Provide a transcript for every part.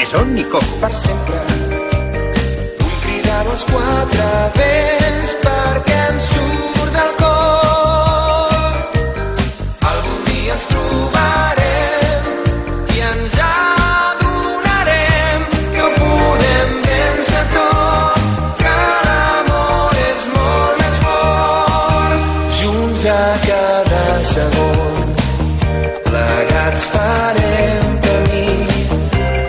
Maison i Coco. Per sempre. Vull cridar-ho als quatre vents perquè em surt del cor. Algun dia ens trobarem i ens adonarem que ho podem vèncer tot, que l'amor és molt més fort. Junts a cada segon, plegats farem camí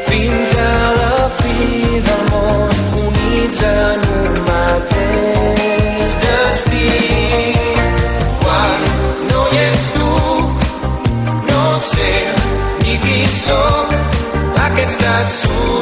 fins a la fi del món, units en un mateix destí. Quan no hi ets tu, no sé ni qui sóc, aquesta soledat